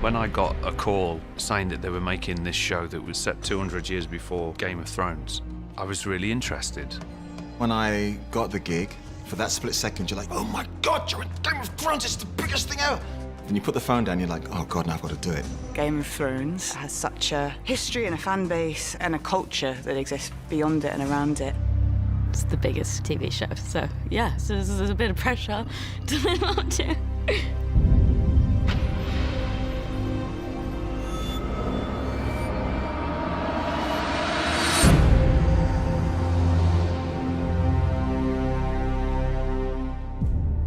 When I got a call saying that they were making this show that was set 200 years before Game of Thrones, I was really interested. When I got the gig, for that split second, you're like, oh my God, you're in Game of Thrones, it's the biggest thing ever. And you put the phone down, you're like, oh God, now I've got to do it. Game of Thrones has such a history and a fan base and a culture that exists beyond it and around it. It's the biggest TV show, so yeah, so there's a bit of pressure to live up to.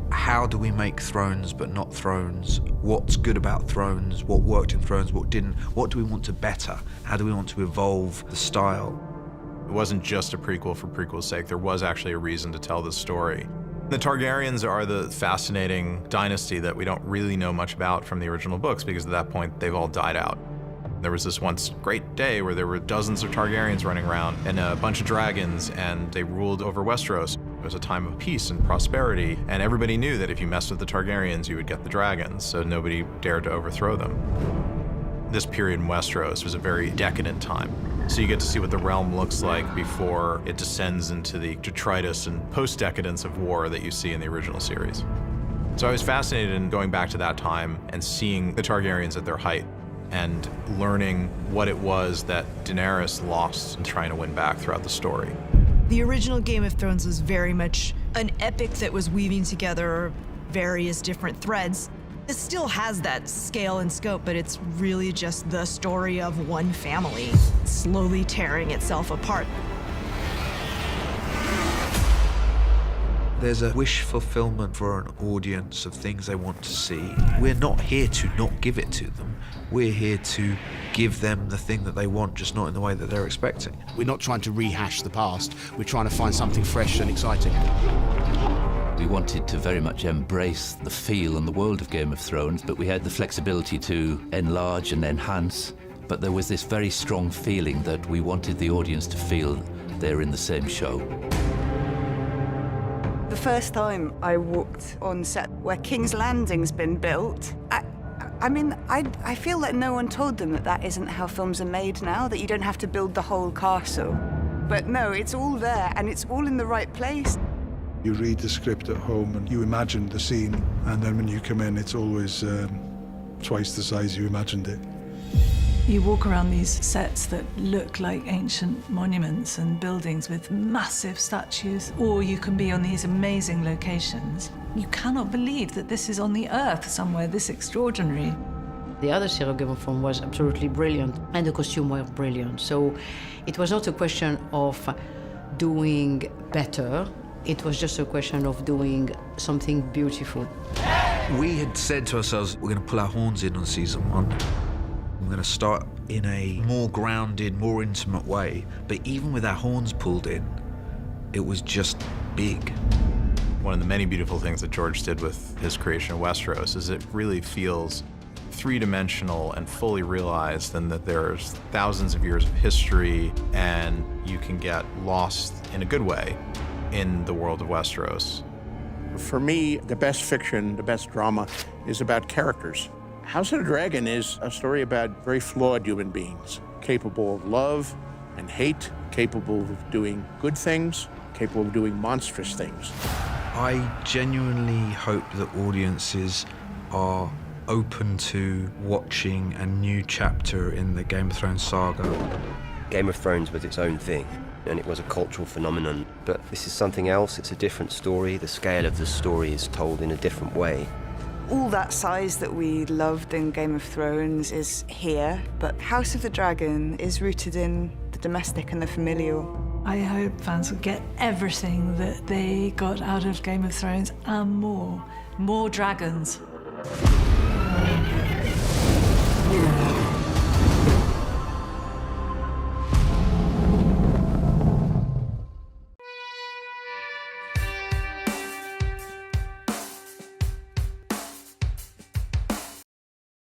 How do we make Thrones but not Thrones? What's good about Thrones? What worked in Thrones? What didn't? What do we want to better? How do we want to evolve the style? It wasn't just a prequel for prequel's sake. There was actually a reason to tell this story. The Targaryens are the fascinating dynasty that we don't really know much about from the original books because at that point they've all died out. There was this once great day where there were dozens of Targaryens running around and a bunch of dragons, and they ruled over Westeros. It was a time of peace and prosperity, and everybody knew that if you messed with the Targaryens, you would get the dragons, so nobody dared to overthrow them. This period in Westeros was a very decadent time. So you get to see what the realm looks like before it descends into the detritus and post-decadence of war that you see in the original series. So I was fascinated in going back to that time and seeing the Targaryens at their height and learning what it was that Daenerys lost and trying to win back throughout the story. The original Game of Thrones was very much an epic that was weaving together various different threads. It still has that scale and scope, but it's really just the story of one family slowly tearing itself apart. There's a wish fulfillment for an audience of things they want to see. We're not here to not give it to them. We're here to give them the thing that they want, just not in the way that they're expecting. We're not trying to rehash the past. We're trying to find something fresh and exciting. We wanted to very much embrace the feel and the world of Game of Thrones, but we had the flexibility to enlarge and enhance. But there was this very strong feeling that we wanted the audience to feel they're in the same show. The first time I walked on set where King's Landing's been built, I feel like no one told them that that isn't how films are made now, that you don't have to build the whole castle. But no, it's all there and it's all in the right place. You read the script at home and you imagine the scene, and then when you come in, it's always twice the size you imagined it. You walk around these sets that look like ancient monuments and buildings with massive statues, or you can be on these amazing locations. You cannot believe that this is on the earth somewhere this extraordinary. The other series of Game of Thrones was absolutely brilliant, and the costumes were brilliant. So it was not a question of doing better. It was just a question of doing something beautiful. We had said to ourselves, we're going to pull our horns in on season 1. We're going to start in a more grounded, more intimate way. But even with our horns pulled in, it was just big. One of the many beautiful things that George did with his creation of Westeros is it really feels three-dimensional and fully realized, and that there's thousands of years of history, and you can get lost in a good way in the world of Westeros. For me, the best fiction, the best drama is about characters. House of the Dragon is a story about very flawed human beings, capable of love and hate, capable of doing good things, capable of doing monstrous things. I genuinely hope that audiences are open to watching a new chapter in the Game of Thrones saga. Game of Thrones was its own thing, and it was a cultural phenomenon. But this is something else, it's a different story. The scale of the story is told in a different way. All that size that we loved in Game of Thrones is here, but House of the Dragon is rooted in the domestic and the familial. I hope fans will get everything that they got out of Game of Thrones and more. More dragons.